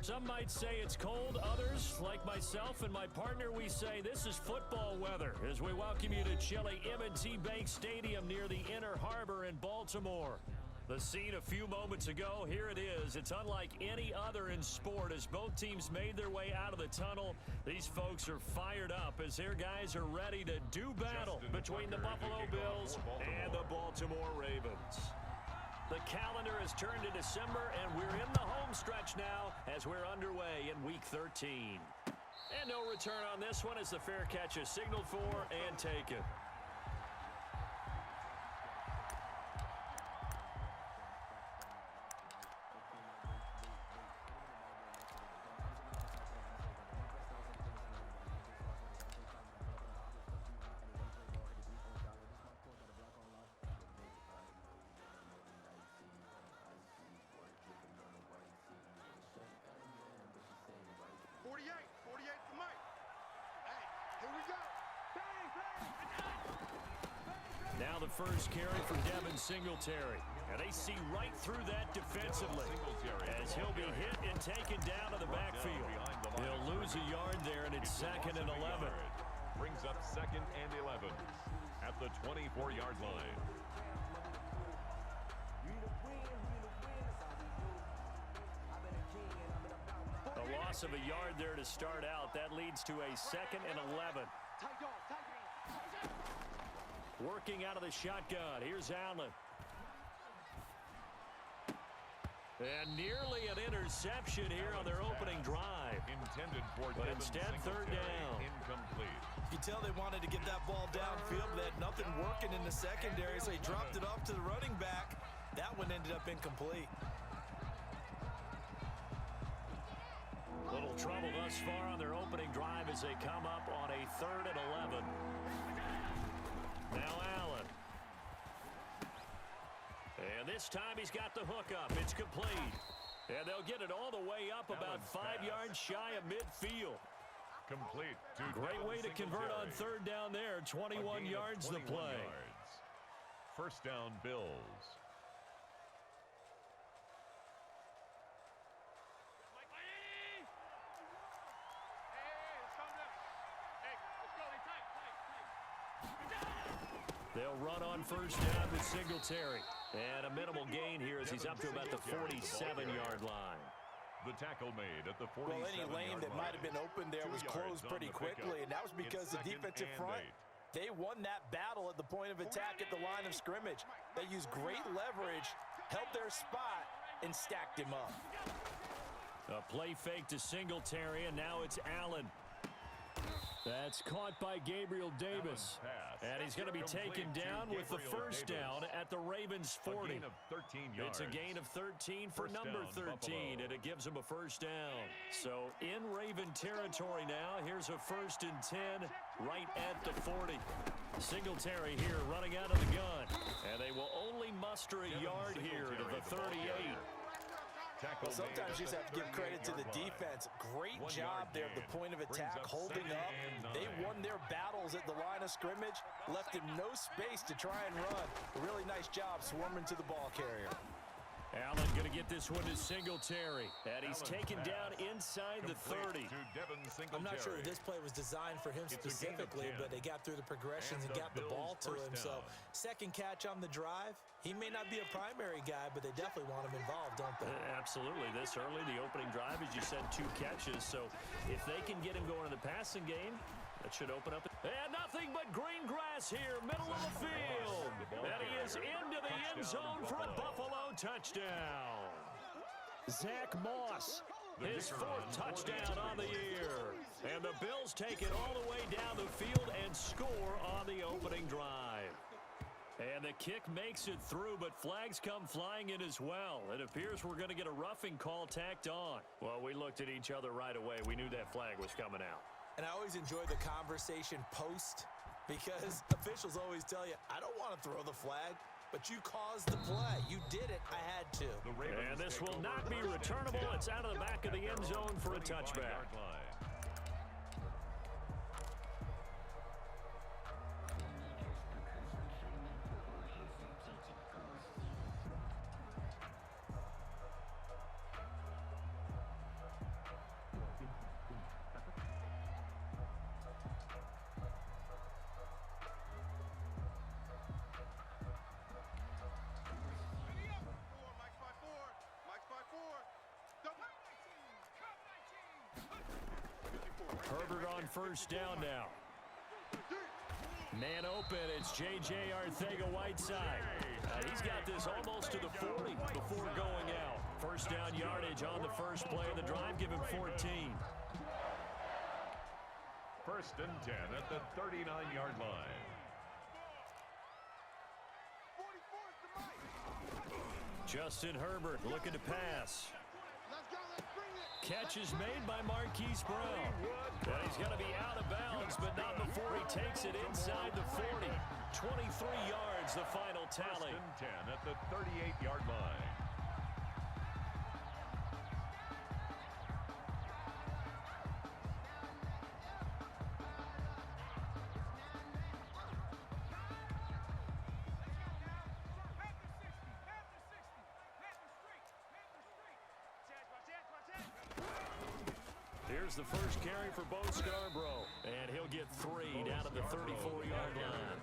Some might say it's cold. Others, like myself and my partner, we say this is football weather as we welcome you to chilly M&T Bank Stadium near the Inner Harbor in Baltimore. The scene a few moments ago, here it is. It's unlike any other in sport as both teams made their way out of the tunnel. These folks are fired up as their guys are ready to do battle between the Buffalo Bills and the Baltimore Ravens. The calendar has turned to December, and we're in the home stretch now as we're underway in Week 13. And no return on this one as the fair catch is signaled for and taken. Now the first carry for Devin Singletary. And they see right through that defensively as he'll be hit and taken down to the backfield. He'll lose a yard there, and it's 2nd and 11. Brings up 2nd and 11 at the 24-yard line. A loss of a yard there to start out. That leads to a 2nd and 11. Working out of the shotgun. Here's Allen. And nearly an interception here on their opening drive. Intended for but instead, 3rd down. Incomplete. You can tell they wanted to get that ball downfield. They had nothing working in the secondary, so they dropped it off to the running back. That one ended up incomplete. Little trouble thus far on their opening drive as they come up on a 3rd and 11. Now Allen. And this time he's got the hook up. It's complete. And they'll get it all the way up about 5 yards shy of midfield. Complete. Great way to convert on 3rd down there. 21 yards the play. First down, Bills. They'll run on 1st down with Singletary. And a minimal gain here as he's up to about the 47-yard line. The tackle made at the 47-yard line. Well, any lane that might have been open there was closed pretty quickly, and that was because the defensive front, they won that battle at the point of attack at the line of scrimmage. They used great leverage, held their spot, and stacked him up. A play fake to Singletary, and now it's Allen. That's caught by Gabriel Davis. And he's going to be taken down with the 1st down at the Ravens 40. It's a gain of 13 for number 13, and it gives him a 1st down. So in Raven territory now, here's a 1st and 10 right at the 40. Singletary here running out of the gun. And they will only muster a yard here to the 38. Well, sometimes you just have to give credit to the defense. Great job there at the point of attack, holding up. They won their battles at the line of scrimmage, left him no space to try and run. A really nice job swarming to the ball carrier. Allen going to get this one to Singletary. And he's taken down inside the 30. I'm not sure this play was designed for him specifically, but they got through the progressions and got the ball to him. So 2nd catch on the drive. He may not be a primary guy, but they definitely want him involved, don't they? Absolutely. This early, the opening drive, as you said, 2 catches. So if they can get him going in the passing game, that should open up. And nothing but green grass here, middle of the field. And he is into the end zone for a Buffalo touchdown. Zach Moss, his 4th touchdown on the year. And the Bills take it all the way down the field and score on the opening drive. And the kick makes it through, but flags come flying in as well. It appears we're going to get a roughing call tacked on. Well, we looked at each other right away. We knew that flag was coming out. And I always enjoy the conversation post because officials always tell you, I don't want to throw the flag, but you caused the play. You did it. I had to. And this will not be returnable. It's out of the back of the end zone for a touchback. Herbert on first down now. Man open, it's J.J. Arcega-Whiteside. He's got this almost to the 40 before going out. First down yardage on the first play of the drive. Give him 14. First and 10 at the 39-yard line. Justin Herbert looking to pass. Catch is made by Marquise Brown. And he's going to be out of bounds, but not before he takes it inside the 40. 23 yards, the final tally. First and 10 at the 38-yard line. Here's the first carry for Bo Scarborough, and he'll get 3 down at the 34-yard line.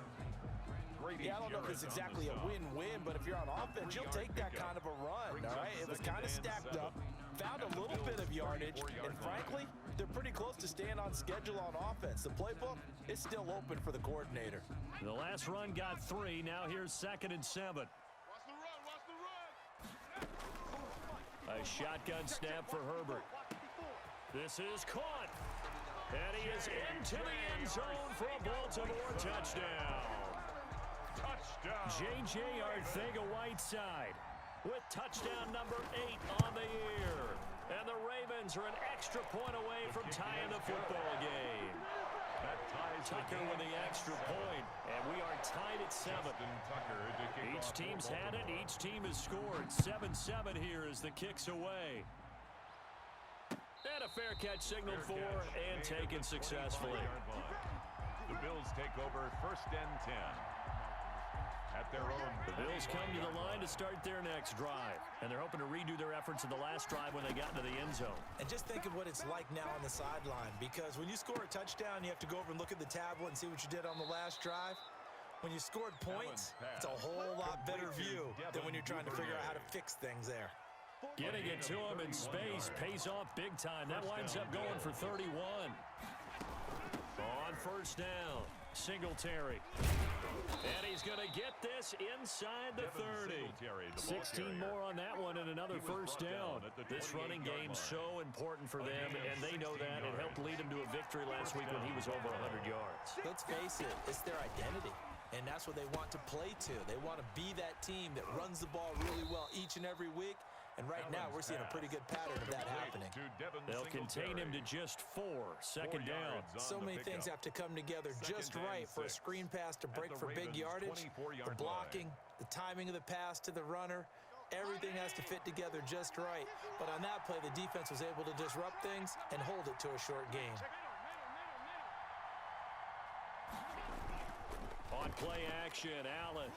Yeah, I don't know if it's exactly a win-win, but if you're on offense, you'll take that kind of a run, all right? It was kind of stacked up, found a little bit of yardage, and frankly, they're pretty close to staying on schedule on offense. The playbook is still open for the coordinator. The last run got 3. Now here's 2nd and 7. A shotgun snap for Herbert. This is caught. And he is into the end zone for a Baltimore touchdown. J.J. Arcega-Whiteside with touchdown number 8 on the year. And the Ravens are an extra point away from tying the football game. Tucker with the extra point, and we are tied at 7. Each team's had it. Each team has scored. 7-7 here as the kick's away. And a fair catch signaled for and taken successfully. The Bills take over first and 10. At their own. The Bills come to the line to start their next drive. And they're hoping to redo their efforts in the last drive when they got into the end zone. And just think of what it's like now on the sideline, because when you score a touchdown, you have to go over and look at the tablet and see what you did on the last drive. When you scored points, it's a whole lot better view than when you're trying to figure out how to fix things there. Getting it to him in space pays off big time. That winds up going for 31. On first down, Singletary. And he's going to get this inside the 30. 16 more on that one and another first down. This running game's so important for them, and they know that. It helped lead him to a victory last week when he was over 100 yards. Let's face it, it's their identity, and that's what they want to play to. They want to be that team that runs the ball really well each and every week. And right now, we're seeing a pretty good pattern of that happening. They'll contain him to just 4. Second down. So many things have to come together just right for a screen pass to break for big yardage. The blocking, the timing of the pass to the runner, everything has to fit together just right. But on that play, the defense was able to disrupt things and hold it to a short game. On play action, Allen.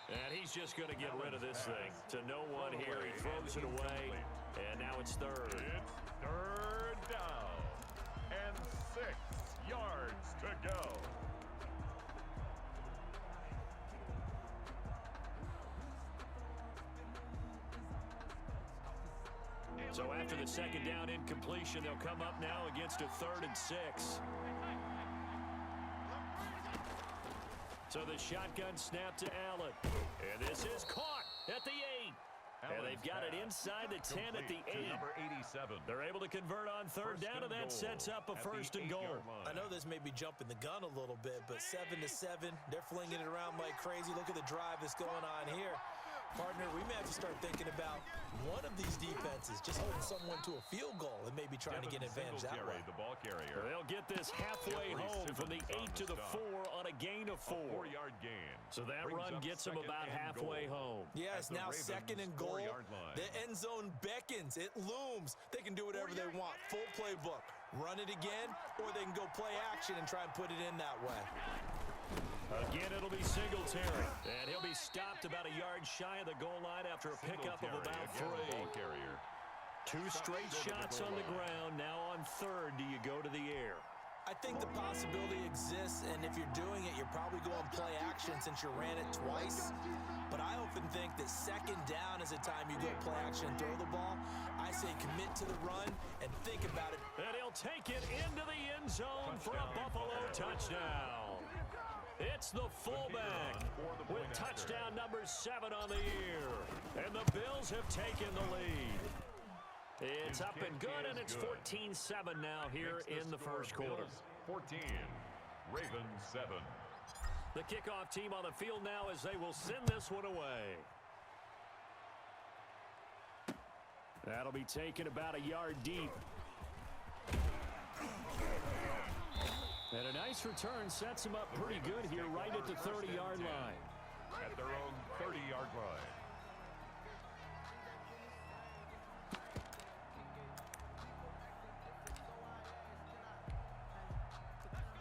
And he's just going to get rid of this thing to no one here. He throws it away, and now it's third. It's third down and 6 yards to go. So after the second down incompletion, they'll come up now against a 3rd and 6. So the shotgun snap to Allen. And this is caught at the 8. And they've got it inside the 10 at the 8. Number 87. They're able to convert on third down, and that sets up a first and goal. I know this may be jumping the gun a little bit, but 7-7, they're flinging it around like crazy. Look at the drive that's going on here. Partner, we may have to start thinking about one of these defenses just holding someone to a field goal and maybe trying to get an advantage that way. The ball carrier. They'll get this halfway home from the 8 to the 4 on a gain of 4. 4-yard gain. So that run gets them about halfway home. Yeah, it's now second and goal. The end zone beckons. It looms. They can do whatever they want. Full playbook. Run it again, or they can go play action and try and put it in that way. Again, it'll be Singletary. And he'll be stopped about a yard shy of the goal line after a pickup of about 3. 2 straight shots on the ground. Now on third, do you go to the air? I think the possibility exists, and if you're doing it, you're probably going play action since you ran it twice. But I often think that second down is a time you go play action and throw the ball. I say commit to the run and think about it. And he'll take it into the end zone for a Buffalo touchdown. It's the fullback with touchdown number 7 on the year. And the Bills have taken the lead. It's up and good, and it's 14-7 now here in the first quarter. 14, Ravens 7. The kickoff team on the field now as they will send this one away. That'll be taken about a yard deep. And a nice return sets him up pretty good here right at the 30-yard line. At their own 30-yard line.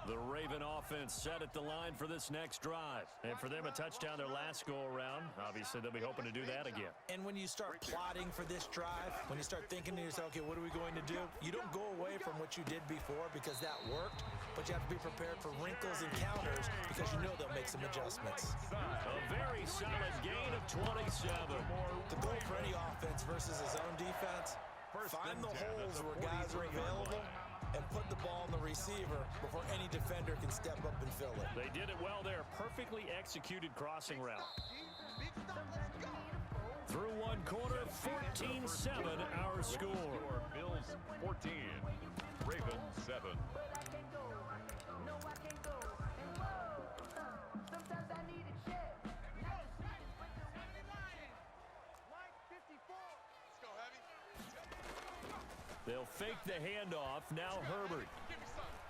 The Raven offense set at the line for this next drive. And for them, a touchdown their last go-around. Obviously, they'll be hoping to do that again. And when you start plotting for this drive, when you start thinking to yourself, okay, what are we going to do? You don't go away from what you did before because that worked, but you have to be prepared for wrinkles and counters because you know they'll make some adjustments. A very solid gain of 27. The goal for any offense versus his own defense, find the holes where guys are available and put the ball on the receiver before any defender can step up and fill it. They did it well there. Perfectly executed crossing route. Through one quarter, 14-7 our score. Bills 14, Ravens 7. They'll fake the handoff. Now Herbert.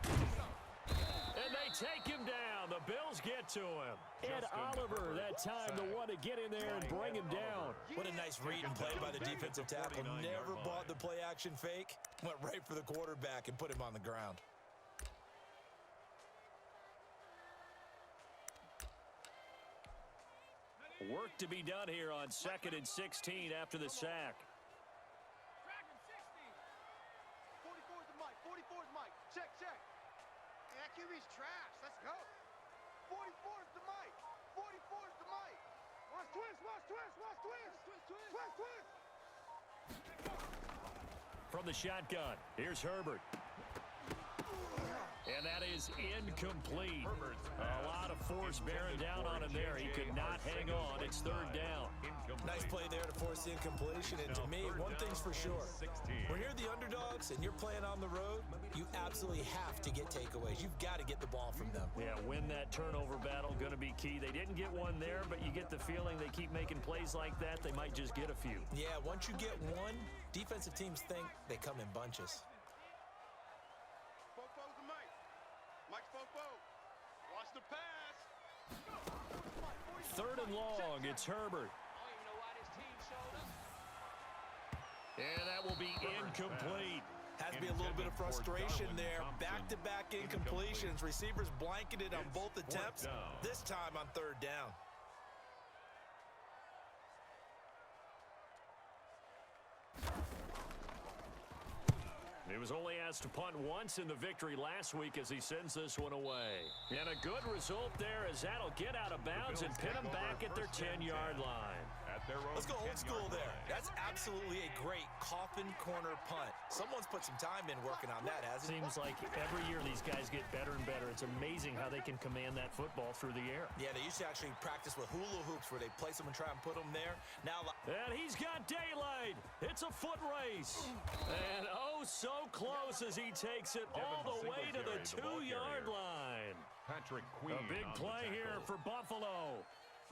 And they take him down. The Bills get to him. Ed Oliver that time, the one to get in there and bring him down. What a nice read and play by the defensive tackle. Never bought the play action fake. Went right for the quarterback and put him on the ground. Work to be done here on 2nd and 16 after the sack. QB's trash. Let's go. 44's the mic. 44's the mic. Watch twist, watch twist, watch twist. Twist, twist. From the shotgun, here's Herbert. And that is incomplete. A lot of force bearing down on him there. He could not hang on. It's 3rd down. Nice play there to force the incompletion. And to me, one thing's for sure. When you're the underdogs and you're playing on the road, you absolutely have to get takeaways. You've got to get the ball from them. Yeah, win that turnover battle, going to be key. They didn't get one there, but you get the feeling they keep making plays like that, they might just get a few. Yeah, once you get one, defensive teams think they come in bunches. Fofo's the mic. Mike's Fofo. Watch the pass. 3rd and long, it's Herbert. And that will be incomplete. Has to be a little bit of frustration there. Back-to-back incompletions. Receivers blanketed on both attempts. This time on 3rd down. He was only asked to punt once in the victory last week as he sends this one away. And a good result there as that'll get out of bounds and pin him back at their 10-yard line. Let's go old school there. That's absolutely a great coffin corner punt. Someone's put some time in working on that, hasn't it? Seems like every year these guys get better and better. It's amazing how they can command that football through the air. Yeah, they used to actually practice with hula hoops where they place them and try and put them there. Now, and he's got daylight. It's a foot race. And oh, so close as he takes it all the way to the 2-yard line. Patrick Queen. A big play here for Buffalo.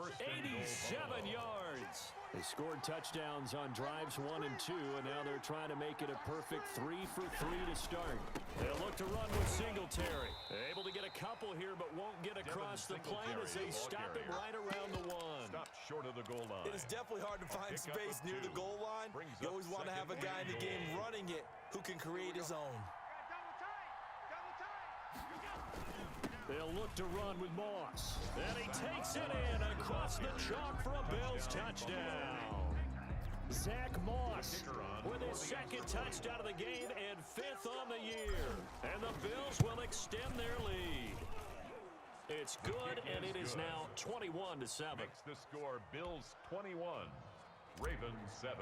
87 yards. They scored touchdowns on drives 1 and 2, and now they're trying to make it a perfect 3 for 3 to start. They'll look to run with Singletary. Able to get a couple here, but won't get across the plane as they stop him right around the 1. Stopped short of the goal line. It is definitely hard to find space near the goal line. You always want to have a guy in the game running it who can create his own. They'll look to run with Moss. And he takes it in across the chalk for a Bills touchdown. Zach Moss with his 2nd touchdown of the game and 5th on the year. And the Bills Bills will extend their lead. It's good, and it is now 21-7. Makes the score Bills 21, Ravens 7.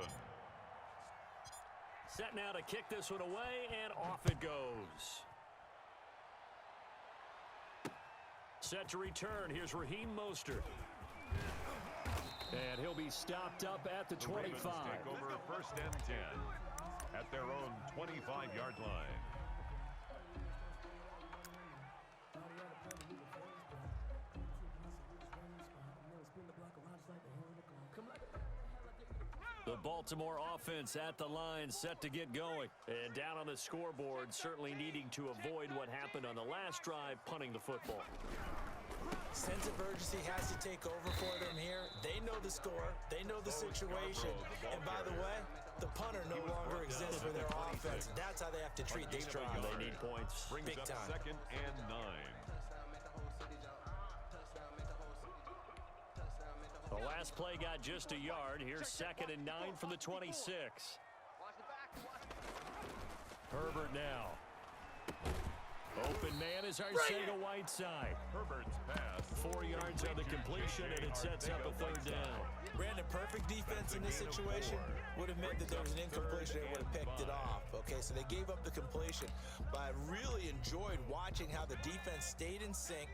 Set now to kick this one away, and off it goes. Set to return. Here's Raheem Mostert. And he'll be stopped up at the 25. Ravens take over first and 10 at their own 25-yard line. The Baltimore offense at the line, set to get going. And down on the scoreboard, certainly needing to avoid what happened on the last drive, punting the football. Sense of urgency has to take over for them here. They know the score. They know the situation. And by the way, the punter no longer exists for their offense. That's how they have to treat this drive. They need points. Brings big up time. 2nd and 9. The last play got just a yard. Here's 2nd and 9 from the 26. Herbert now. Open man is Arcega-Whiteside. Herbert's pass. 4 yards on the completion, and it sets up a 3rd down. Brandon, perfect defense in this situation would have meant that there was an incompletion. They would have picked it off. Okay, so they gave up the completion. But I really enjoyed watching how the defense stayed in sync,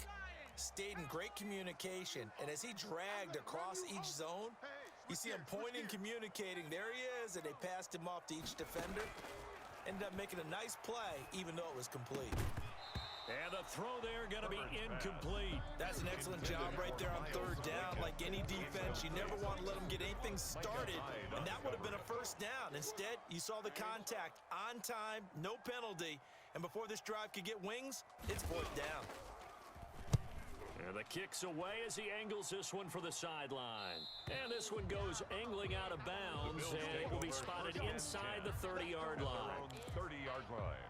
stayed in great communication, and as he dragged across each zone, you see him pointing, communicating. There he is, and they passed him off to each defender. Ended up making a nice play, even though it was complete. And the throw there going to be incomplete. That's an excellent job right there on 3rd down. Like any defense, you never want to let them get anything started, and that would have been a 1st down. Instead, you saw the contact on time, no penalty, and before this drive could get wings, it's 4th down. And the kick's away as he angles this one for the sideline. And this one goes angling out of bounds, and it will be spotted inside the 30-yard line. 30-yard line.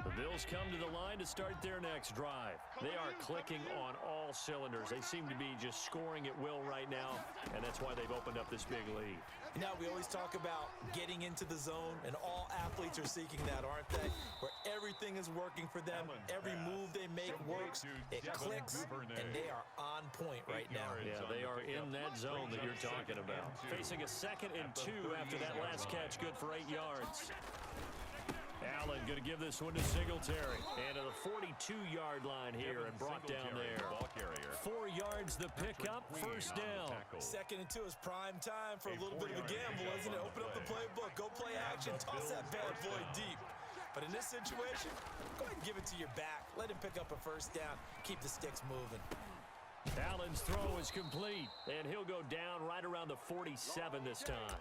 The Bills come to the line to start their next drive. They are clicking on all cylinders. They seem to be just scoring at will right now, and that's why they've opened up this big lead. You know, we always talk about getting into the zone, and all athletes are seeking that, aren't they? Where everything is working for them, every move they make works, it clicks, and they are on point right now. Yeah, they are in that zone that you're talking about. Facing a 2nd and 2 after that last catch, good for 8 yards. Allen going to give this one to Singletary. And to the 42-yard line here and brought down there. 4 yards the pickup, 1st down. 2nd and 2 is prime time for a little bit of a gamble, isn't it? Open up the playbook, go play action, toss that bad boy deep. But in this situation, go ahead and give it to your back. Let him pick up a 1st down, keep the sticks moving. Allen's throw is complete, and he'll go down right around the 47 this time.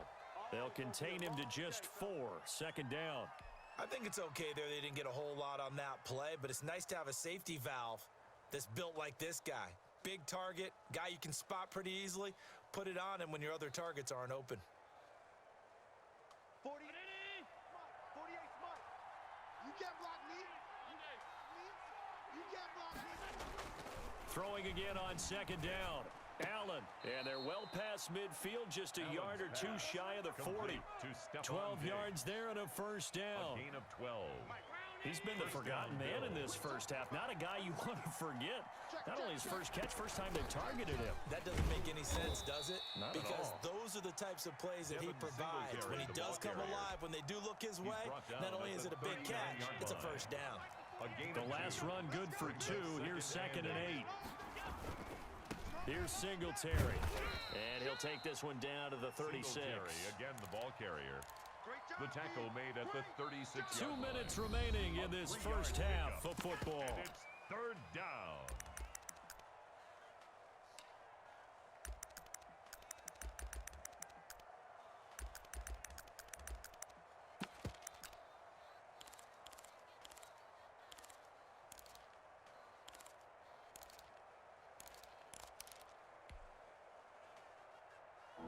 They'll contain him to just 4, 2nd down. I think it's okay there. They didn't get a whole lot on that play, but it's nice to have a safety valve that's built like this guy. Big target, guy you can spot pretty easily. Put it on him when your other targets aren't open. 48 smart. You can't block me. You can't block me. Throwing again on 2nd down. Allen, and they're well past midfield, just a yard or 2 shy of the 40. 12 yards there and a 1st down. A gain of 12. He's been the forgotten man in this first half. Not a guy you want to forget. Not only his first catch, first time they targeted him. That doesn't make any sense, does it? Not because at all. those are the types of plays that he provides. When he does come alive, when they do look his way, not only is it a big catch, it's a 1st down. The last run good for 2. Here's 2nd and 8. Here's Singletary, and he'll take this one down to the 36. Again, the ball carrier. The tackle made at the 36. 2 minutes remaining in this first half of football. And it's 3rd down.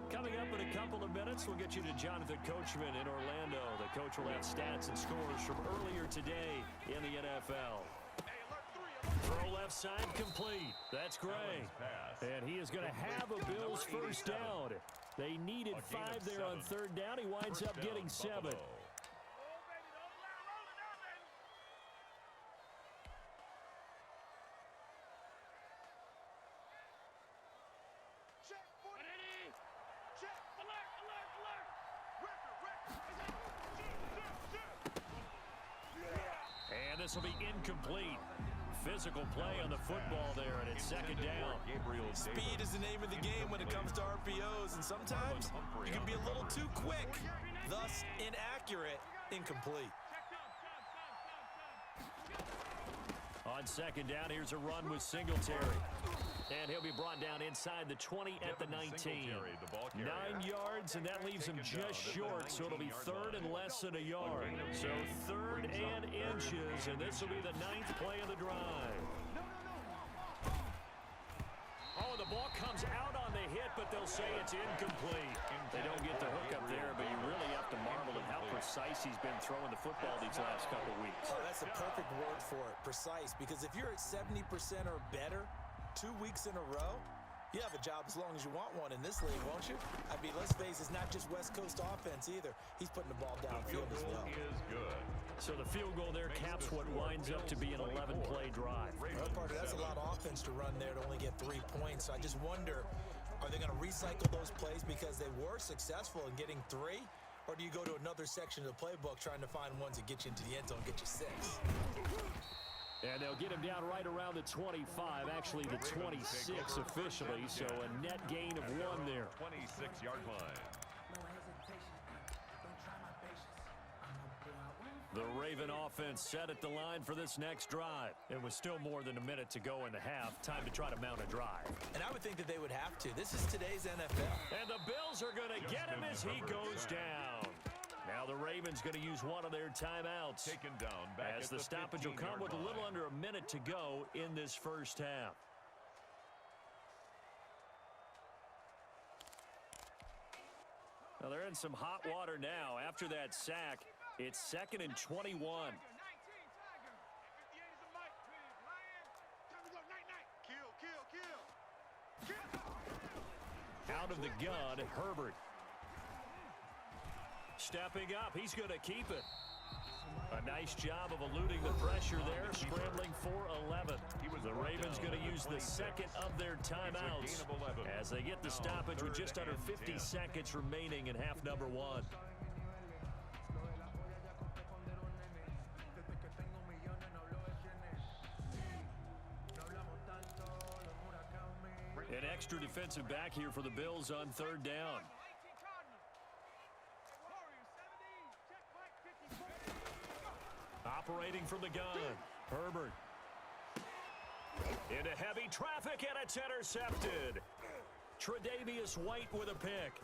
Coming up in a couple of minutes, we'll get you to Jonathan Coachman in Orlando. The coach will have stats and scores from earlier today in the NFL. Throw left side complete. That's Gray. And he is going to have a Bills first down. They needed 5 there on third down. He winds up getting 7. And this will be incomplete. Physical play on the football there, and it's second down. Speed is the name of the game when it comes to RPOs, and sometimes you can be a little too quick, thus inaccurate, incomplete. On second down, here's a run with Singletary. And he'll be brought down inside the 20 at the 19. 9 yards, and that leaves him just short, so it'll be third and less than a yard. So third and inches, and this will be the 9th play of the drive. Oh, the ball comes out on the hit, but they'll say it's incomplete. They don't get the hook up there, but you really have to marvel at how precise he's been throwing the football these last couple weeks. Oh, that's a perfect word for it, precise, because if you're at 70% or better 2 weeks in a row, you have a job as long as you want one in this league, won't you? I mean, let's face it, it's not just West Coast offense either. He's putting the ball downfield as well. So the field goal there caps what winds up to be an 11-play drive. Well, Parker, that's a lot of offense to run there to only get 3 points. So I just wonder, are they going to recycle those plays because they were successful in getting 3? Or do you go to another section of the playbook trying to find ones that get you into the end zone, get you 6? And they'll get him down right around the 25, actually the 26 officially, so a net gain of 1 there. 26-yard line. The Raven offense set at the line for this next drive. It was still more than a minute to go in the half. Time to try to mount a drive. And I would think that they would have to. This is today's NFL. And the Bills are going to get him as he goes down. Now the Ravens going to use one of their timeouts. Taken down back as the stoppage will come with a little under a minute to go in this first half. Now they're in some hot water now. After that sack, it's 2nd and 21. Out of the gun, Herbert. Stepping up, he's going to keep it. A nice job of eluding the pressure there, scrambling for 11. The Ravens going to use the second of their timeouts as they get the stoppage with just under 50 seconds remaining in half number 1. An extra defensive back here for the Bills on third down. Operating from the gun, Herbert. Into heavy traffic, and it's intercepted. Tre'Davious White with a pick.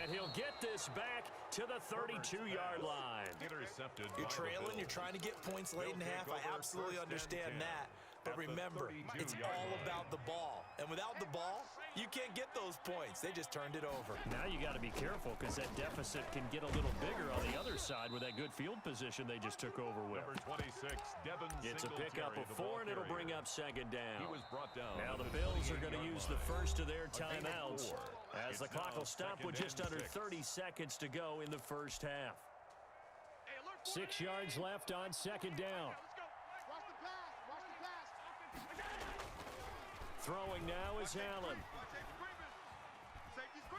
And he'll get this back to the 32-yard line. Intercepted. You're trailing, you're trying to get points late in half. I absolutely understand that. But remember, it's all about the ball. And without the ball, you can't get those points. They just turned it over. Now you got to be careful because that deficit can get a little bigger on the other side with that good field position they just took over with. Number 26, Devin It's a pickup of 4, and it'll bring up second down. He was brought down. Now the Bills are going to use the first of their timeouts as the clock will stop with just under 30 seconds to go in the first half. 6 yards left on second down. Throwing now is Allen.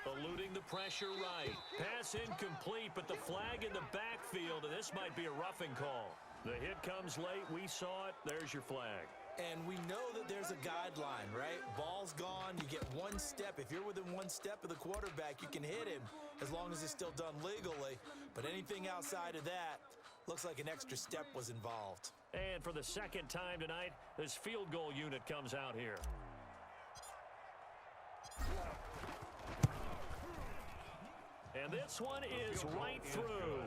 Eluding the pressure right. Pass incomplete, but the flag in the backfield, and this might be a roughing call. The hit comes late. We saw it. There's your flag. And we know that there's a guideline, right? Ball's gone. You get 1 step. If you're within 1 step of the quarterback, you can hit him as long as it's still done legally. But anything outside of that, looks like an extra step was involved. And for the second time tonight, this field goal unit comes out here. And this one is right through.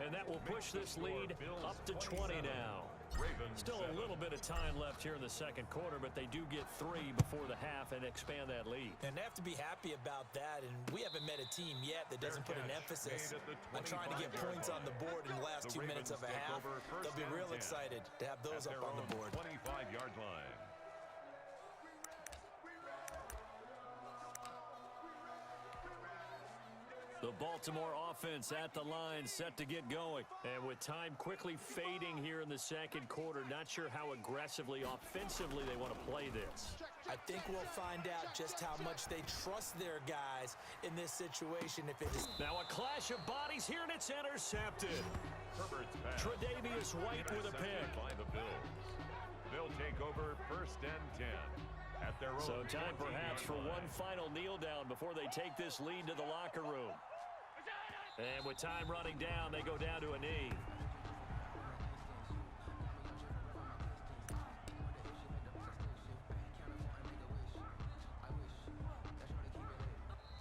And that will push this lead up to 20 now. Ravens Still a 7. little bit of time left here in the second quarter, but they do get 3 before the half and expand that lead. And they have to be happy about that, and we haven't met a team yet that doesn't put an emphasis on trying to get points on the board in the last 2 minutes of a half. They'll be real excited to have those up on the board. 25-yard line. The Baltimore offense at the line, set to get going. And with time quickly fading here in the second quarter, not sure how aggressively, offensively they want to play this. I think we'll find out just how much they trust their guys in this situation. If it is Now a clash of bodies here, and it's intercepted. Herbert's pass. Tre'Davious White with a pick. By the Bills. They'll take over 1st and 10. At their own So time perhaps for one final kneel down before they take this lead to the locker room. And with time running down, they go down to a knee.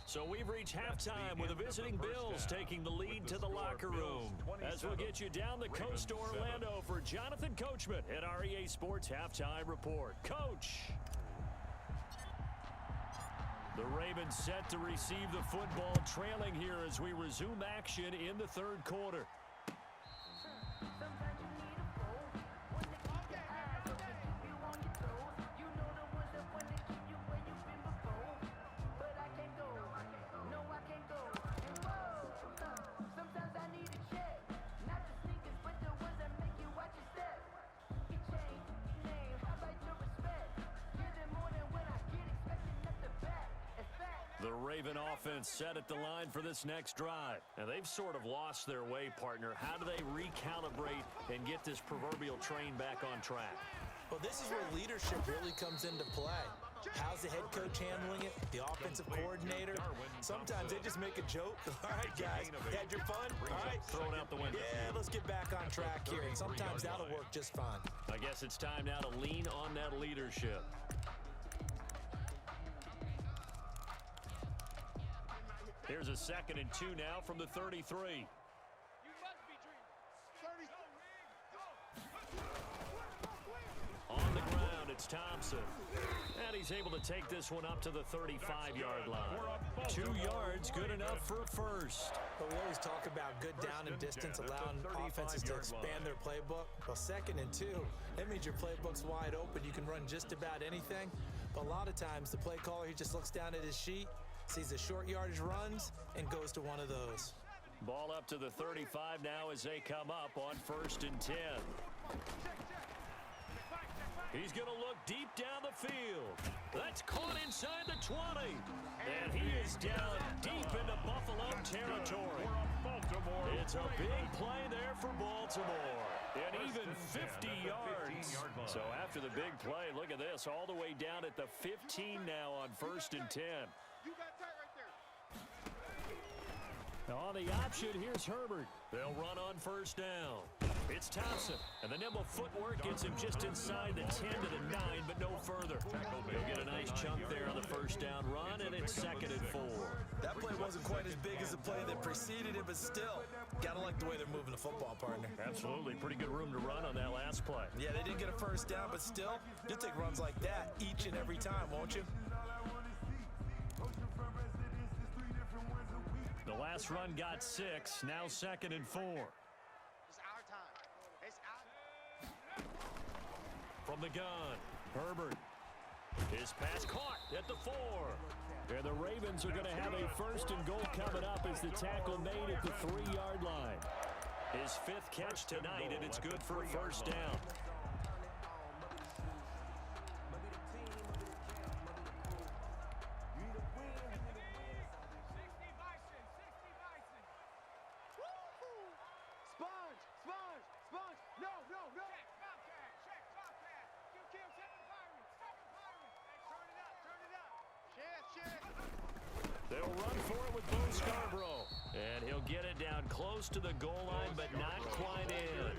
So we've reached halftime with the visiting Bills taking the lead to the locker room. As we'll get you down the coast to Orlando for Jonathan Coachman at our EA Sports Halftime Report. Coach! The Ravens set to receive the football, trailing here as we resume action in the third quarter. The Raven offense set at the line for this next drive. And they've sort of lost their way, partner. How do they recalibrate and get this proverbial train back on track? Well, this is where leadership really comes into play. How's the head coach handling it? The offensive coordinator? Sometimes they just make a joke. All right, guys, had your fun? All right. Throw it out the window. Yeah, let's get back on track here. And sometimes that'll work just fine. I guess it's time now to lean on that leadership. Here's a 2nd and 2 now from the 33. On the ground, it's Thompson. And he's able to take this one up to the 35-yard line. 2 yards, good enough for first. But we always talk about good down and distance, allowing offenses to expand their playbook. Well, 2nd and 2, that means your playbook's wide open. You can run just about anything. But a lot of times, the play caller, he just looks down at his sheet, sees the short yardage runs, and goes to one of those. Ball up to the 35 now as they come up on 1st and 10. He's going to look deep down the field. That's caught inside the 20. And he is down deep into Buffalo territory. It's a big play there for Baltimore. And even 50 yards. So after the big play, look at this, all the way down at the 15 now on 1st and 10. You got tight right there. Now on the option, here's Herbert. They'll run on 1st down. It's Thompson, and the nimble footwork gets him just inside the 10 to the 9, but no further. He'll get a nice chunk there on the 1st down run, and it's 2nd and 4. That play wasn't quite as big as the play that preceded it, but still, gotta like the way they're moving the football, partner. Absolutely, pretty good room to run on that last play. Yeah, they didn't get a 1st down, but still, you'll take runs like that each and every time, won't you? The last run got 6, now 2nd and 4. It's our time. It's our. From the gun, Herbert. His pass caught at the 4. And the Ravens are going to have a 1st and goal coming up as the tackle made at the 3-yard line. His 5th catch tonight, and it's good for a 1st down. They'll run for it with Bo Scarborough. And he'll get it down close to the goal line, but not quite in.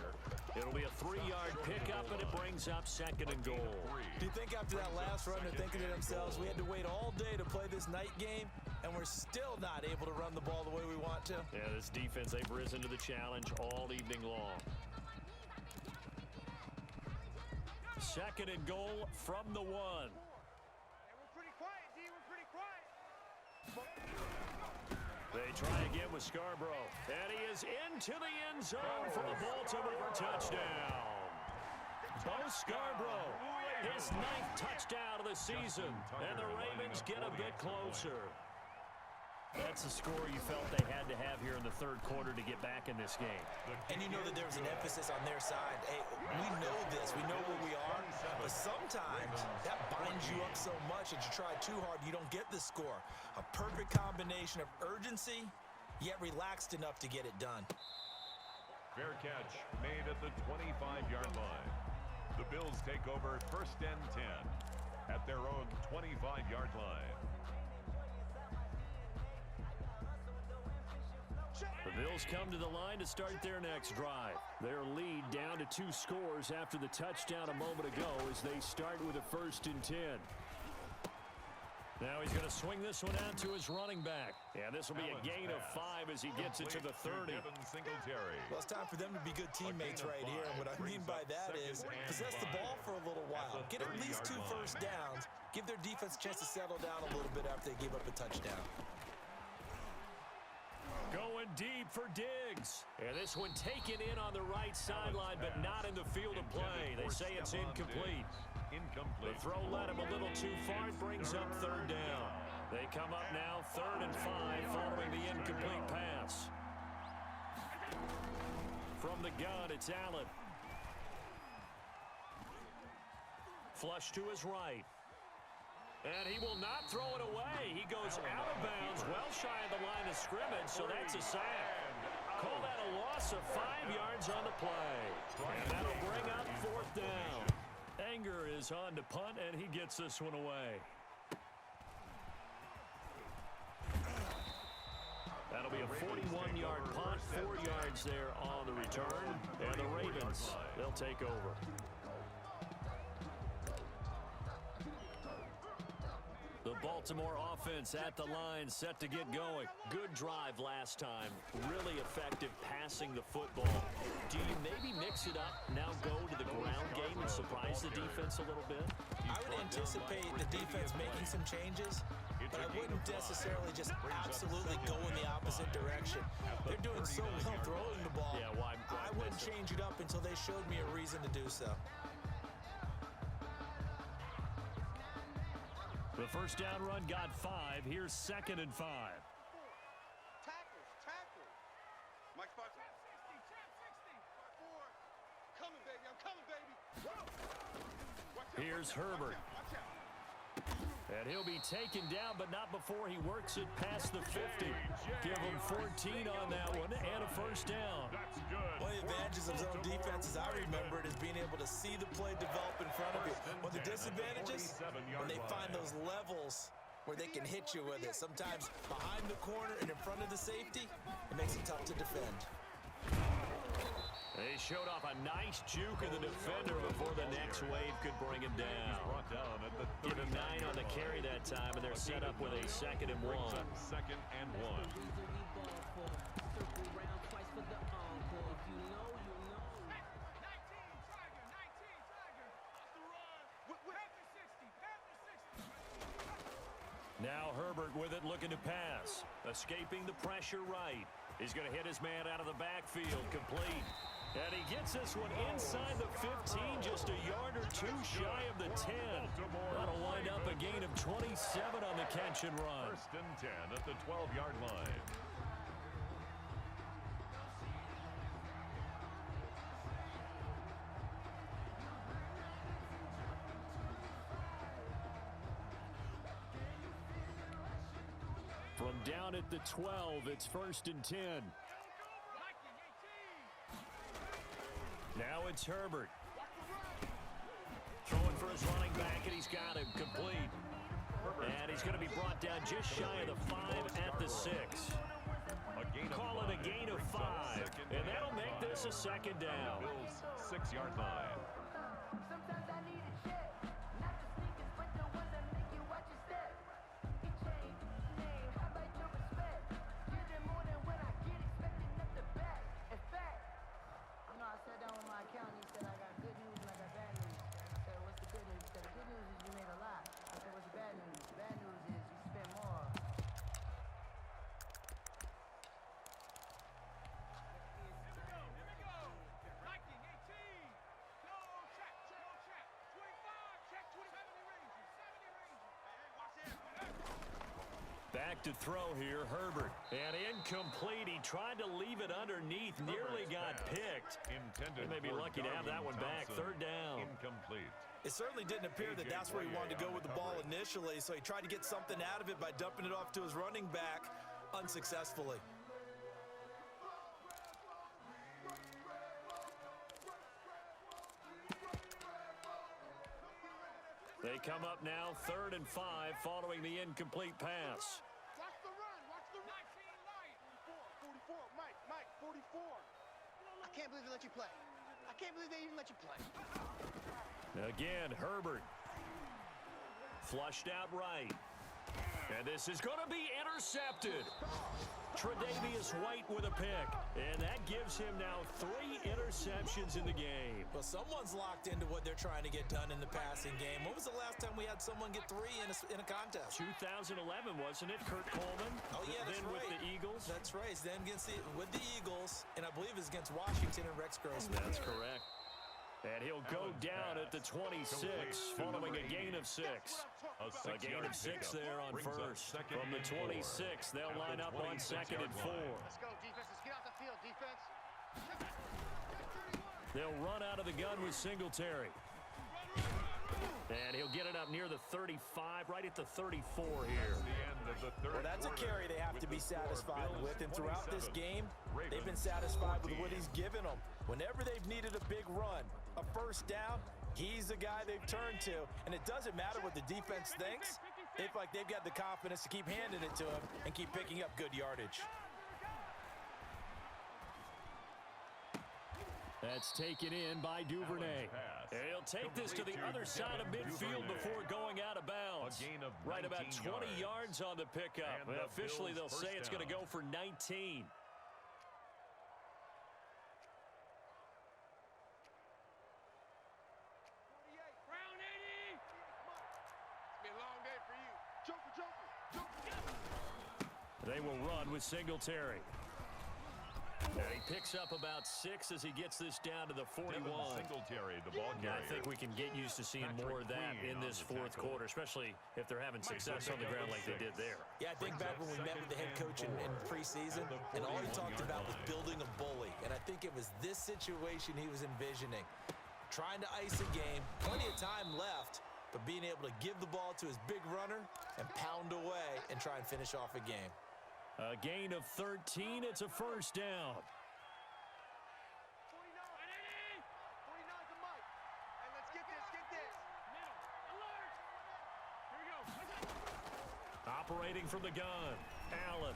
It'll be a 3-yard pickup, and it brings up 2nd and goal. Do you think after that last run they're thinking to themselves, we had to wait all day to play this night game, and we're still not able to run the ball the way we want to? Yeah, this defense, they've risen to the challenge all evening long. Second and goal from the 1. Hey, we're pretty quiet, D. We're pretty quiet. They try again with Scarborough. And he is into the end zone for a Baltimore touchdown. Bo Scarborough, his 9th touchdown of the season. And the Ravens get a bit closer. That's the score you felt they had to have here in the third quarter to get back in this game. And you know that there was an emphasis on their side. Hey, we know this. We know where we are. But sometimes that binds you up so much that you try too hard, you don't get the score. A perfect combination of urgency, yet relaxed enough to get it done. Fair catch made at the 25-yard line. The Bills take over 1st and 10 at their own 25-yard line. The Bills come to the line to start their next drive. Their lead down to 2 scores after the touchdown a moment ago as they start with a 1st and 10. Now he's going to swing this one out to his running back. And this will be a gain of 5 as he gets it to the 30. Well, it's time for them to be good teammates right here. And what I mean by that is possess the ball for a little while. Get at least 2 first downs. Give their defense a chance to settle down a little bit after they give up a touchdown. Going deep for Diggs. And this one taken in on the right sideline, but not in the field of play. They say it's incomplete. The throw led him a little too far. It brings up 3rd down. They come up now 3rd and 5 following the incomplete pass. From the gun, it's Allen. Flush to his right. And he will not throw it away. He goes out of bounds, well shy of the line of scrimmage, so that's a sack. Call that a loss of 5 yards on the play. And that'll bring up 4th down. Anger is on to punt, and he gets this one away. That'll be a 41-yard punt, 4 yards there on the return. And the Ravens, they'll take over. The Baltimore offense at the line, set to get going. Good drive last time. Really effective passing the football. Do you maybe mix it up, now go to the ground game and surprise the defense a little bit? I would anticipate the defense making some changes, but I wouldn't necessarily just absolutely go in the opposite direction. They're doing so well throwing the ball. Yeah, well, I wouldn't change it up until they showed me a reason to do so. The first down run got 5. Here's 2nd and 5. Tackles. Mike Fox. Trap 60. 4. Coming, baby. I'm coming, baby. Here's Herbert. Watch out. And he'll be taken down, but not before he works it past the 50. Give him 14 on that one and a first down. One of the advantages of zone defense, as I remember it, is being able to see the play develop in front of you. One of the disadvantages, when they find those levels where they can hit you with it. Sometimes behind the corner and in front of the safety, it makes it tough to defend. They showed off a nice juke of the defender before the next wave could bring him down. Give him 9 on the carry that time, and they're set up with a 2nd and 1. 2nd and 1. Now Herbert with it, looking to pass. Escaping the pressure right. He's going to hit his man out of the backfield, complete. And he gets this one inside the 15, just a yard or 2 shy of the 10. That'll wind up a gain of 27 on the catch and run. 1st and 10 at the 12-yard line. From down at the 12, it's 1st and 10. Now it's Herbert. Throwing for his running back, and he's got him complete. And he's going to be brought down just shy of the 5 at the 6. Call it a gain of 5. And that'll make this a 2nd down. Bills 6-yard line. Sometimes I need a check, not the sneakers, but the ones that make you watch your step. It changed name, how about your respect? Give them more than what I get, expecting up the back. In fact, you know, I sat down with my accountant, he said I got good news and I got bad news. I said, look to throw here, Herbert. And incomplete. He tried to leave it underneath, nearly got picked. They may be lucky to have that one back. Third down. Incomplete. It certainly didn't appear that that's where he wanted to go with the ball initially, so he tried to get something out of it by dumping it off to his running back unsuccessfully. They come up now 3rd and 5 following the incomplete pass. Watch the run. Watch the run. 44. Mike, 44. I can't believe they let you play. I can't believe they even let you play. Again, Herbert. Flushed out right. And this is going to be intercepted. Tre'Davious White with a pick. And that gives him now 3 interceptions in the game. Well, someone's locked into what they're trying to get done in the passing game. When was the last time we had someone get 3 in a contest? 2011, wasn't it? Kurt Coleman. Oh, yeah, that's then right. with the Eagles. That's right. Then with the Eagles, and I believe it's against Washington and Rex Grossman. That's correct. And he'll go down at the 26 following a gain of 6. A gain of 6 there on first. From the 26, they'll line up on 2nd and 4. Let's go, defense. Let's get out the field, defense. They'll run out of the gun with Singletary. And he'll get it up near the 35, right at the 34 here. Well, that's a carry they have to be satisfied with. And throughout this game, they've been satisfied with what he's given them. Whenever they've needed a big run, a first down, he's the guy they've turned to. And it doesn't matter what the defense thinks. They feel like they've got the confidence to keep handing it to him and keep picking up good yardage. That's taken in by Duvernay. And he'll take this to the other side of midfield before going out of bounds. Right about 20 yards on the pickup. And officially, they'll say it's going to go for 19. They will run with Singletary. And he picks up about 6 as he gets this down to the 41. Singletary, the ball carrier. I think we can get used to seeing more of that in this 4th quarter, especially if they're having success on the ground like they did there. Yeah, I think back when we met with the head coach in preseason, and all he talked about was building a bully. And I think it was this situation he was envisioning. Trying to ice a game, plenty of time left, but being able to give the ball to his big runner and pound away and try and finish off a game. A gain of 13. It's a first down. 49 to Mike. Hey, let's get this. Middle. Alert. Here we go. Operating from the gun. Allen.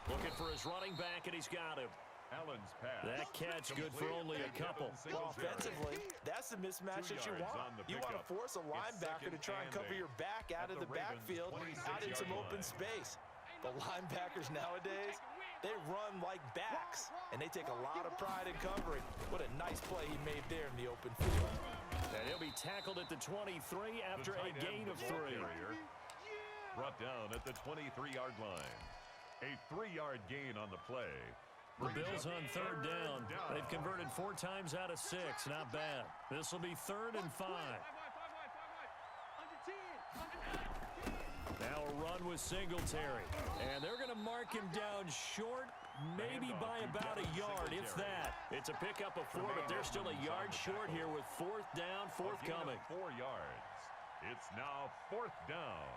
Looking for his running back, and he's got him. Allen's pass. That catch good for only a couple. Well, offensively, that's the mismatch that you want. You want to force a linebacker to try and cover your back out of the backfield, out in some open space. The linebackers nowadays, they run like backs, and they take a lot of pride in covering. What a nice play he made there in the open field. And he'll be tackled at the 23 after a gain of 3. Brought down at the 23-yard line. A 3-yard gain on the play. The Bills on 3rd down. They've converted 4 times out of 6. Not bad. This will be 3rd and 5. Now a run with Singletary. And they're going to mark him down short, maybe by about a yard, if that. It's a pickup of 4, but they're still a yard short here with 4th down, forthcoming. 4 yards. It's now 4th down.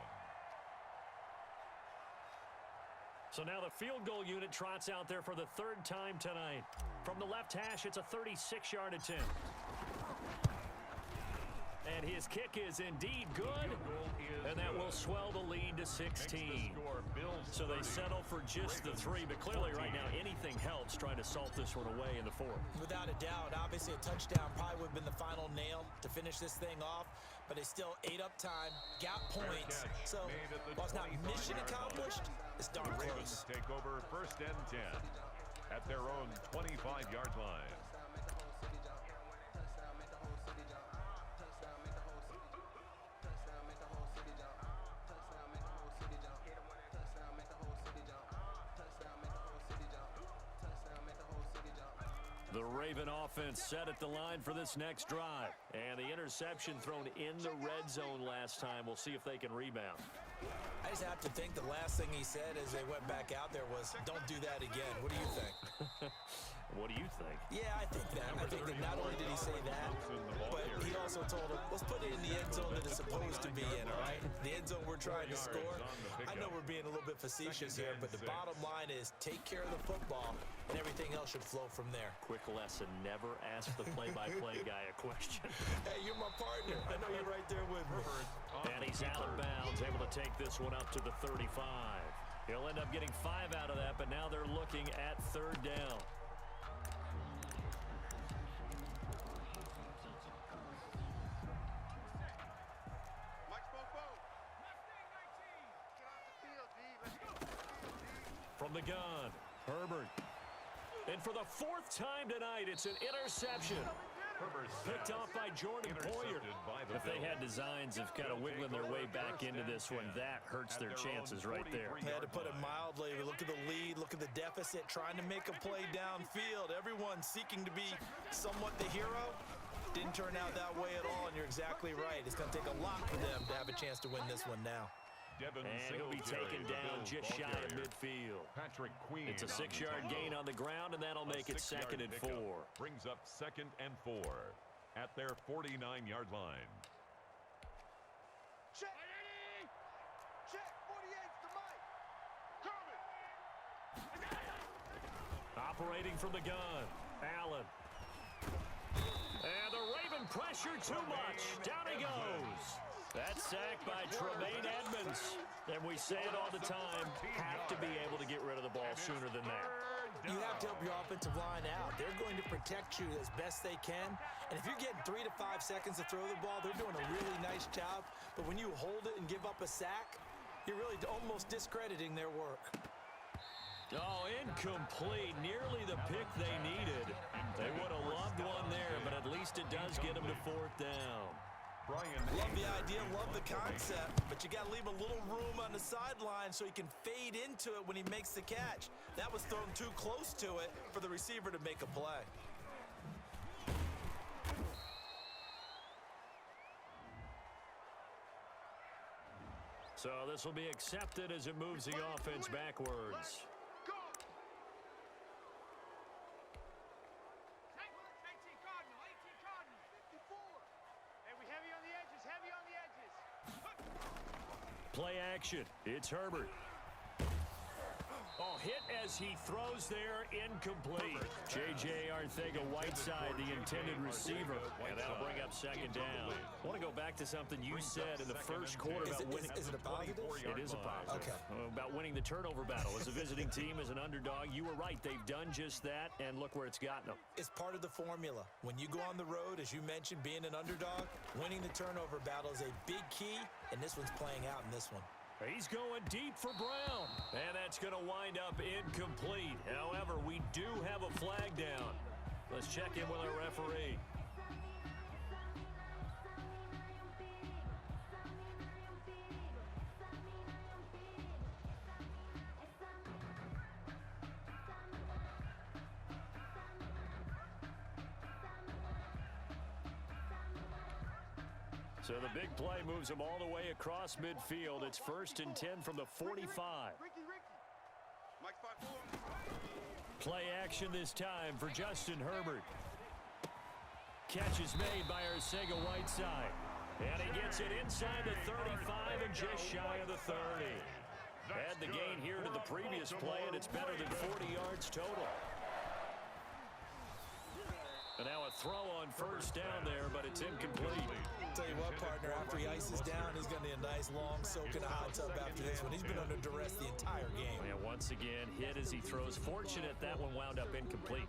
So now the field goal unit trots out there for the 3rd time tonight. From the left hash, it's a 36-yard attempt. And his kick is indeed good, and that will swell the lead to 16. So they settle for just the 3, but clearly right now anything helps trying to salt this one away in the 4th. Without a doubt, obviously a touchdown probably would have been the final nail to finish this thing off, but they still ate up time, got points. So while it's not mission accomplished, it's darn close. Take over 1st and 10 at their own 25-yard line. The Raven offense set at the line for this next drive. And the interception thrown in the red zone last time. We'll see if they can rebound. I just have to think the last thing he said as they went back out there was, don't do that again. What do you think? What do you think? Yeah, I think that. I think that not only did he say that, but he also told him, let's put it in the end zone that it's supposed to be in, all right? The end zone we're trying to score. I know we're being a little bit facetious here, but the bottom line is take care of the football, and everything else should flow from there. Quick lesson, never ask the play-by-play guy a question. Hey, you're my partner. I know you're right there with me. And he's out of bounds, able to take this one up to the 35. He'll end up getting 5 out of that, but now they're looking at 3rd down. From the gun, Herbert. And for the 4th time tonight, it's an interception. Picked off by Jordan Poyer. If they had designs of kind of wiggling their way back into this one, that hurts their chances right there. Yeah, to put it mildly, look at the lead, look at the deficit, trying to make a play downfield. Everyone seeking to be somewhat the hero. Didn't turn out that way at all, and you're exactly right. It's going to take a lot for them to have a chance to win this one now. And he'll be taken down just shy of midfield. It's a 6-yard gain on the ground, and that'll make it 2nd and 4. Brings up 2nd and 4 at their 49-yard line. Check. Check. 48's the mic. Coming. Operating from the gun, Allen. And the Raven pressure too much. Down he goes. That's sacked by Tremaine Edmonds. And we say it all the time, have to be able to get rid of the ball sooner than that. You have to help your offensive line out. They're going to protect you as best they can. And if you're getting 3 to 5 seconds to throw the ball, they're doing a really nice job. But when you hold it and give up a sack, you're really almost discrediting their work. Oh, incomplete. Nearly the pick they needed. They would have loved one there, but at least it does get them to 4th down. Love the idea, love the concept, but you got to leave a little room on the sideline so he can fade into it when he makes the catch. That was thrown too close to it for the receiver to make a play. So this will be accepted as it moves the offense backwards. Play action. It's Herbert. Oh, hit as he throws there, incomplete. J.J. Arcega-Whiteside, the intended receiver, and that'll bring up 2nd down. I want to go back to something you said in the first quarter about winning. Is it a positive? It is a positive. Okay. About winning the turnover battle. As a visiting team, as an underdog, you were right. They've done just that, and look where it's gotten them. It's part of the formula. When you go on the road, as you mentioned, being an underdog, winning the turnover battle is a big key, and this one's playing out in this one. He's going deep for Brown, and that's going to wind up incomplete. However, we do have a flag down. Let's check in with our referee. So the big play moves them all the way across midfield. It's 1st and 10 from the 45. Play action this time for Justin Herbert. Catch is made by Arcega-Whiteside. And he gets it inside the 35 and just shy of the 30. Add the gain here to the previous play, and it's better than 40 yards total. And now a throw on 1st down there, but it's incomplete. Tell you what, partner, after he ices down, he's going to need a nice long soak in a hot tub after this one. He's been under duress the entire game. And once again, hit as he throws. Fortunate that one wound up incomplete.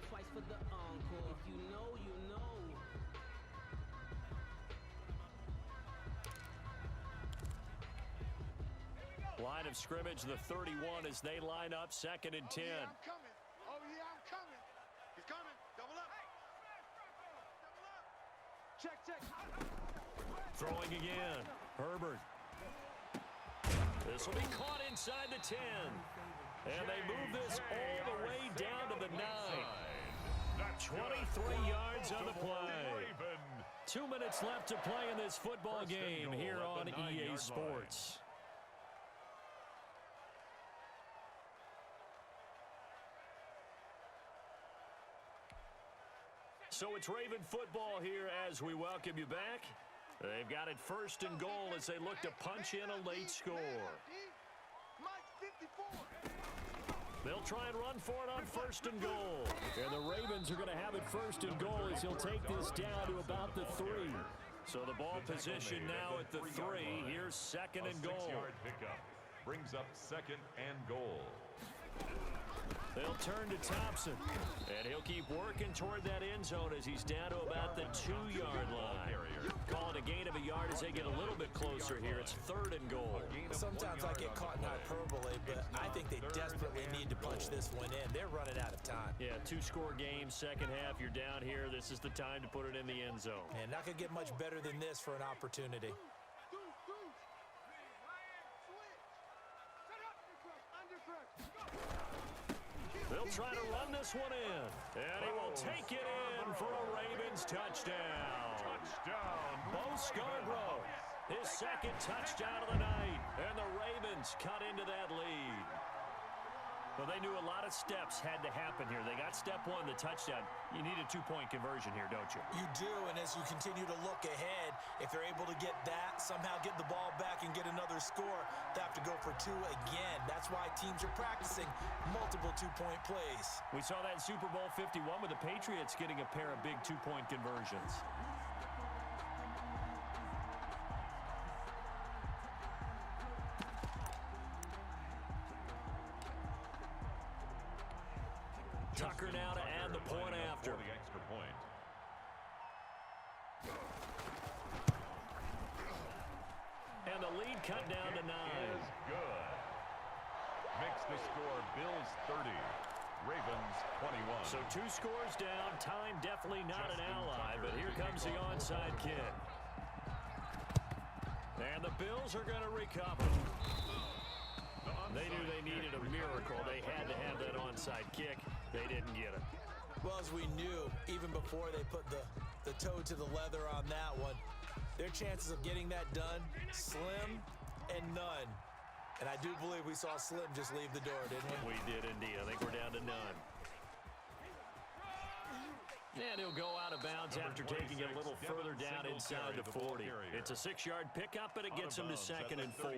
Line of scrimmage, the 31 as they line up, 2nd and 10. Yeah, I'm coming. Oh, yeah, I'm coming. He's coming. Double up. Check, check. Throwing again. Herbert. This will be caught inside the 10. And they move this all the way down to the 9. 23 yards on the play. 2 minutes left to play in this football game here on EA Sports. So it's Raven football here as we welcome you back. They've got it first and goal as they look to punch in a late score. They'll try and run for it on first and goal. And the Ravens are going to have it first and goal as he'll take this down to about the 3. So the ball position now at the 3. Here's second and goal. 6-yard pickup brings up second and goal. They'll turn to Thompson, and he'll keep working toward that end zone as he's down to about the 2-yard line. Call it a gain of a yard as they get a little bit closer here. It's third and goal. Sometimes I get caught in hyperbole, but I think they desperately need to punch this one in. They're running out of time. Yeah, 2-score game, second half, you're down here. This is the time to put it in the end zone. And not going to get much better than this for an opportunity. They'll try to run this one in, and he will take it in for a Ravens touchdown. Bo Scarborough, his second touchdown of the night, and the Ravens cut into that lead. Well, they knew a lot of steps had to happen here. They got step one, the touchdown. You need a 2-point conversion here, don't you? You do, and as you continue to look ahead, if they're able to get that, somehow get the ball back and get another score, they have to go for 2 again. That's why teams are practicing multiple 2-point plays. We saw that in Super Bowl 51 with the Patriots getting a pair of big 2-point conversions. Tucker now to add the point after. The extra point. And the lead cut down to 9. Is good. Makes the score Bills 30, Ravens 21. So 2 scores down. Time definitely not an ally, but here comes the onside kick. And the Bills are going to recover. They knew they needed a miracle. They had to have that onside kick. They didn't get it. Well, as we knew, even before they put the toe to the leather on that one, their chances of getting that done, slim and none. And I do believe we saw Slim just leave the door, didn't we? We did indeed. I think we're down to none. And he'll go out of bounds after taking it a little further down inside the 40. It's a 6-yard pickup, and it gets him to second and 4.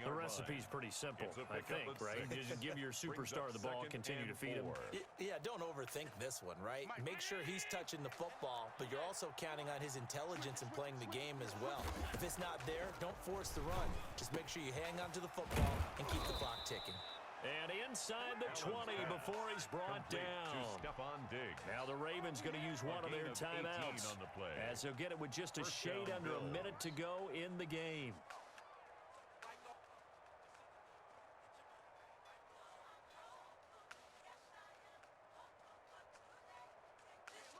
The recipe's pretty simple, I think, right? You just give your superstar the ball, continue to feed him. Yeah, don't overthink this one, right? Make sure he's touching the football, but you're also counting on his intelligence in playing the game as well. If it's not there, don't force the run. Just make sure you hang on to the football and keep the clock ticking. And inside the 20 before he's brought down. Now the Ravens going to use one of their timeouts as they'll get it with just a shade under a minute to go in the game.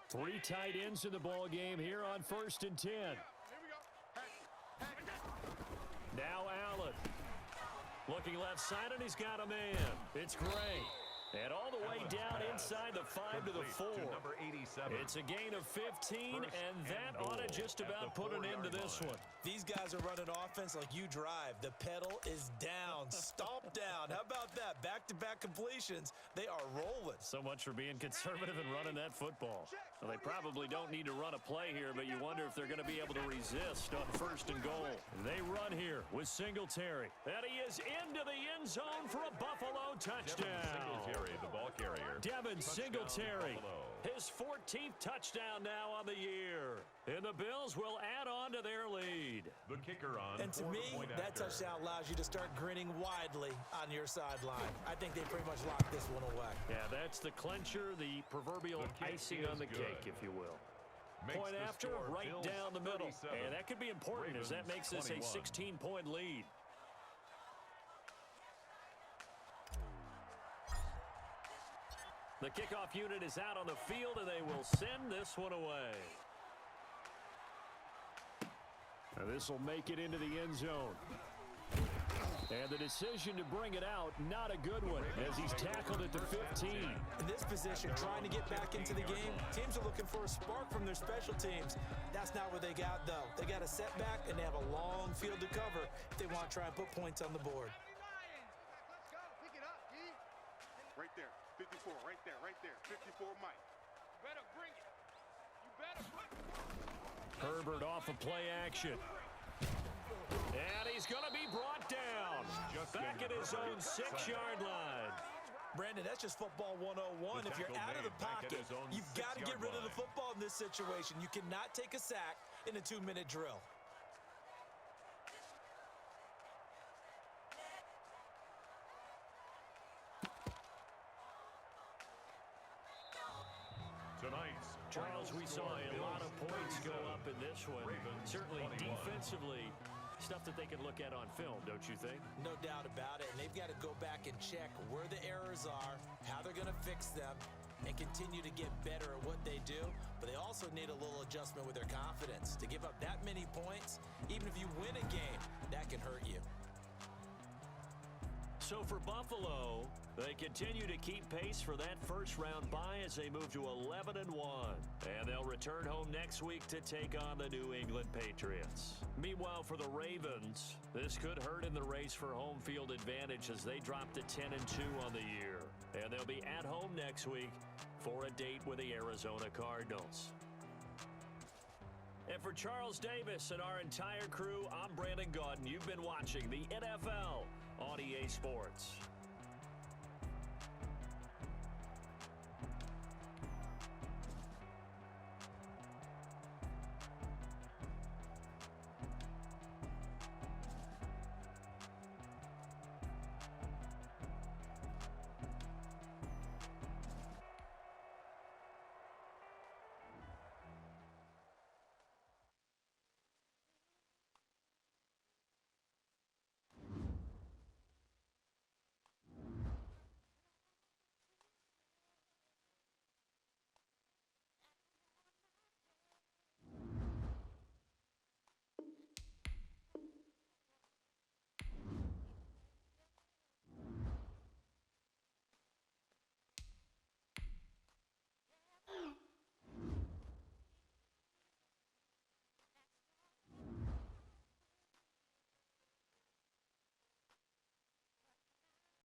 Three tight ends in the ball game here on 1st and 10. Now Allen. Looking left side, and he's got a man. It's Gray. And all the way down inside the 5 to the 4. It's a gain of 15, and that ought to just about put an end to this one. These guys are running offense like you drive. The pedal is down, stomp down. How about that? Back-to-back completions. They are rolling. So much for being conservative and running that football. Well, they probably don't need to run a play here, but you wonder if they're going to be able to resist on 1st and goal. They run here with Singletary. And he is into the end zone for a Buffalo touchdown. The ball carrier. Devin Singletary, his 14th touchdown now on the year. And the Bills will add on to their lead. The kicker on. And to me, that touchdown allows you to start grinning widely on your sideline. I think they pretty much locked this one away. Yeah, that's the clincher, the proverbial icing on the cake, if you will. Point after, right down the middle. And that could be important as that makes this a 16-point lead. The kickoff unit is out on the field, and they will send this one away. Now this will make it into the end zone. And the decision to bring it out, not a good one, as he's tackled at the 15. In this position, trying to get back into the game, teams are looking for a spark from their special teams. That's not what they got, though. They got a setback, and they have a long field to cover if they want to try and put points on the board. Let's go. Pick it up, D. Right there. 54, right there, right there. 54, Mike. You better bring it. Herbert off of play action. And he's going to be brought down. Back at his own 6-yard line. Brandon, that's just football 101. If you're out of the pocket, you've got to get rid of the football in this situation. You cannot take a sack in a 2-minute drill. Tonight's Charles, we saw a lot of points go up in this one. Certainly defensively, stuff that they can look at on film, don't you think? No doubt about it. And they've got to go back and check where the errors are, how they're going to fix them, and continue to get better at what they do. But they also need a little adjustment with their confidence. To give up that many points, even if you win a game, that can hurt you. So for Buffalo, they continue to keep pace for that first-round bye as they move to 11-1. And they'll return home next week to take on the New England Patriots. Meanwhile, for the Ravens, this could hurt in the race for home field advantage as they drop to 10-2 on the year. And they'll be at home next week for a date with the Arizona Cardinals. And for Charles Davis and our entire crew, I'm Brandon Gaudin. You've been watching the NFL on EA Sports.